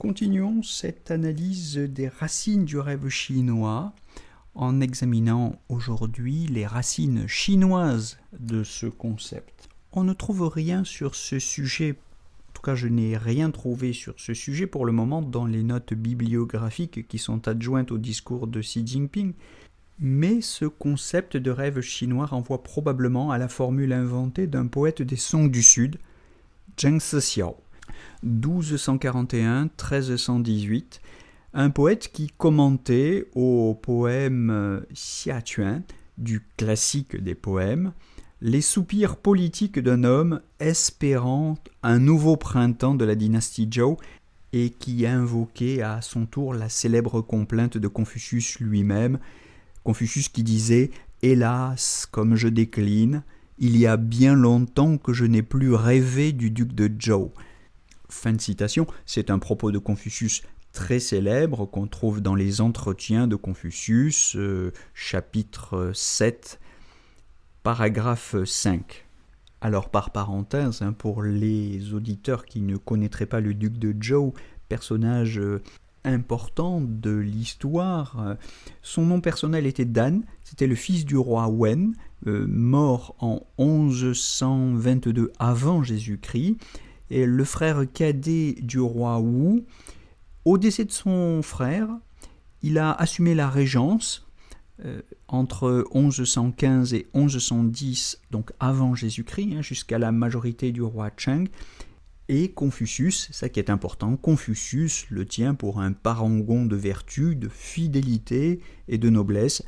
Continuons cette analyse des racines du rêve chinois en examinant aujourd'hui les racines chinoises de ce concept. On ne trouve rien sur ce sujet, en tout cas je n'ai rien trouvé sur ce sujet pour le moment dans les notes bibliographiques qui sont adjointes au discours de Xi Jinping, mais ce concept de rêve chinois renvoie probablement à la formule inventée d'un poète des Song du Sud, Zheng Sixiao. 1241-1318, un poète qui commentait au poème Xia Quan, du classique des poèmes, les soupirs politiques d'un homme espérant un nouveau printemps de la dynastie Zhou et qui invoquait à son tour la célèbre complainte de Confucius lui-même, Confucius qui disait « Hélas, comme je décline, il y a bien longtemps que je n'ai plus rêvé du duc de Zhou ». Fin de citation, c'est un propos de Confucius très célèbre qu'on trouve dans les Entretiens de Confucius, chapitre 7, paragraphe 5. Alors par parenthèse, pour les auditeurs qui ne connaîtraient pas le duc de Zhou, personnage important de l'histoire, son nom personnel était Dan, c'était le fils du roi Wen, mort en 1122 avant Jésus-Christ, et le frère cadet du roi Wu. Au décès de son frère, il a assumé la régence entre 1115 et 1110, donc avant Jésus-Christ, jusqu'à la majorité du roi Cheng. Et Confucius, ça qui est important, Confucius le tient pour un parangon de vertu, de fidélité et de noblesse.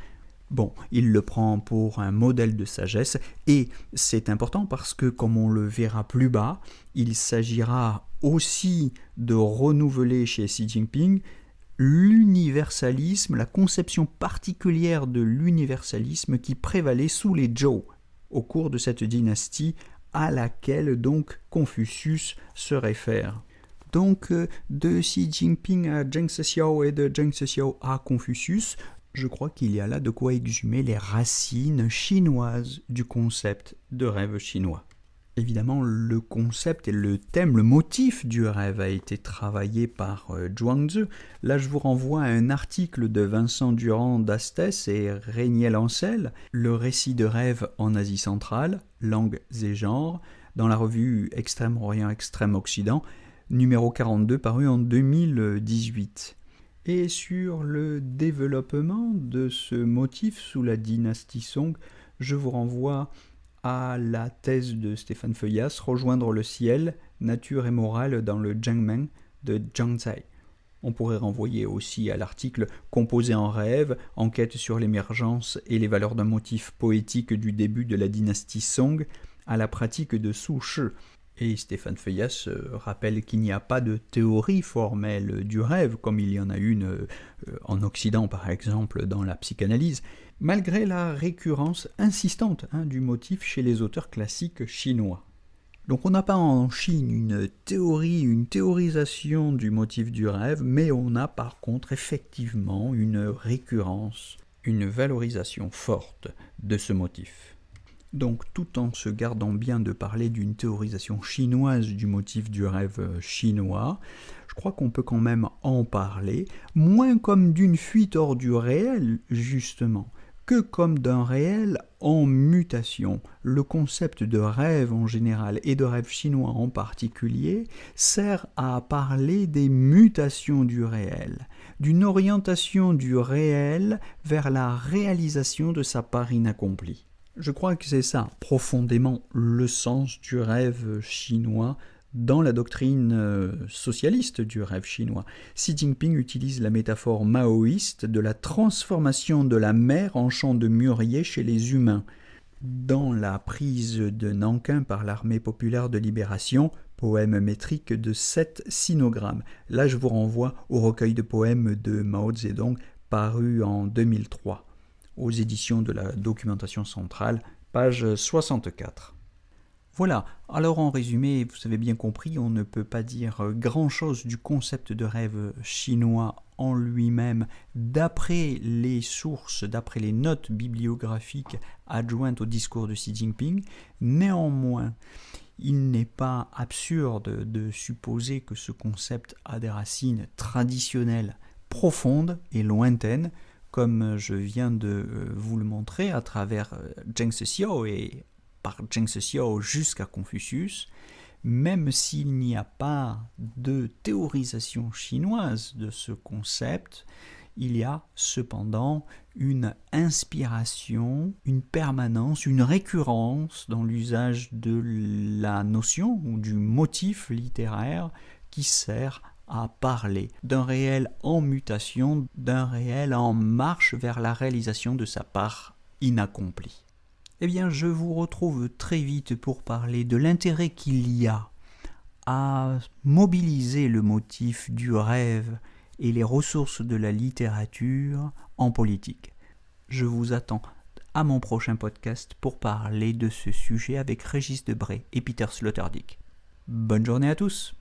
Bon, il le prend pour un modèle de sagesse et c'est important parce que, comme on le verra plus bas, il s'agira aussi de renouveler chez Xi Jinping l'universalisme, la conception particulière de l'universalisme qui prévalait sous les Zhou au cours de cette dynastie à laquelle donc Confucius se réfère. Donc de Xi Jinping à Zheng Sixiao et de Zheng Sixiao à Confucius, je crois qu'il y a là de quoi exhumer les racines chinoises du concept de rêve chinois. Évidemment, le concept et le thème, le motif du rêve a été travaillé par Zhuangzi. Là, je vous renvoie à un article de Vincent Durand d'Astès et Réniel Ancel, Le récit de rêve en Asie centrale, langues et genres, dans la revue Extrême-Orient, Extrême-Occident, numéro 42, paru en 2018. Et sur le développement de ce motif sous la dynastie Song, je vous renvoie à la thèse de Stéphane Feuillas, Rejoindre le ciel, nature et morale dans le Zhengmen de Zhang Zai. On pourrait renvoyer aussi à l'article Composé en rêve, enquête sur l'émergence et les valeurs d'un motif poétique du début de la dynastie Song à la pratique de Su Shi. Et Stéphane Feuillas rappelle qu'il n'y a pas de théorie formelle du rêve, comme il y en a une en Occident par exemple dans la psychanalyse, malgré la récurrence insistante du motif chez les auteurs classiques chinois. Donc on n'a pas en Chine une théorie, une théorisation du motif du rêve, mais on a par contre effectivement une récurrence, une valorisation forte de ce motif. Donc tout en se gardant bien de parler d'une théorisation chinoise du motif du rêve chinois, je crois qu'on peut quand même en parler, moins comme d'une fuite hors du réel justement, que comme d'un réel en mutation. Le concept de rêve en général et de rêve chinois en particulier sert à parler des mutations du réel, d'une orientation du réel vers la réalisation de sa part inaccomplie. Je crois que c'est ça, profondément, le sens du rêve chinois dans la doctrine socialiste du rêve chinois. Xi Jinping utilise la métaphore maoïste de la transformation de la mer en champ de mûrier chez les humains. Dans la prise de Nankin par l'armée populaire de libération, poème métrique de 7 sinogrammes. Là, je vous renvoie au recueil de poèmes de Mao Zedong paru en 2003. Aux éditions de la documentation centrale, page 64. Voilà, alors en résumé, vous avez bien compris, on ne peut pas dire grand-chose du concept de rêve chinois en lui-même d'après les sources, d'après les notes bibliographiques adjointes au discours de Xi Jinping. Néanmoins, il n'est pas absurde de supposer que ce concept a des racines traditionnelles profondes et lointaines, comme je viens de vous le montrer à travers Zheng Xiao et par Zheng Xiao jusqu'à Confucius, même s'il n'y a pas de théorisation chinoise de ce concept, il y a cependant une inspiration, une permanence, une récurrence dans l'usage de la notion ou du motif littéraire qui sert à parler d'un réel en mutation, d'un réel en marche vers la réalisation de sa part inaccomplie. Eh bien, je vous retrouve très vite pour parler de l'intérêt qu'il y a à mobiliser le motif du rêve et les ressources de la littérature en politique. Je vous attends à mon prochain podcast pour parler de ce sujet avec Régis Debray et Peter Sloterdijk. Bonne journée à tous!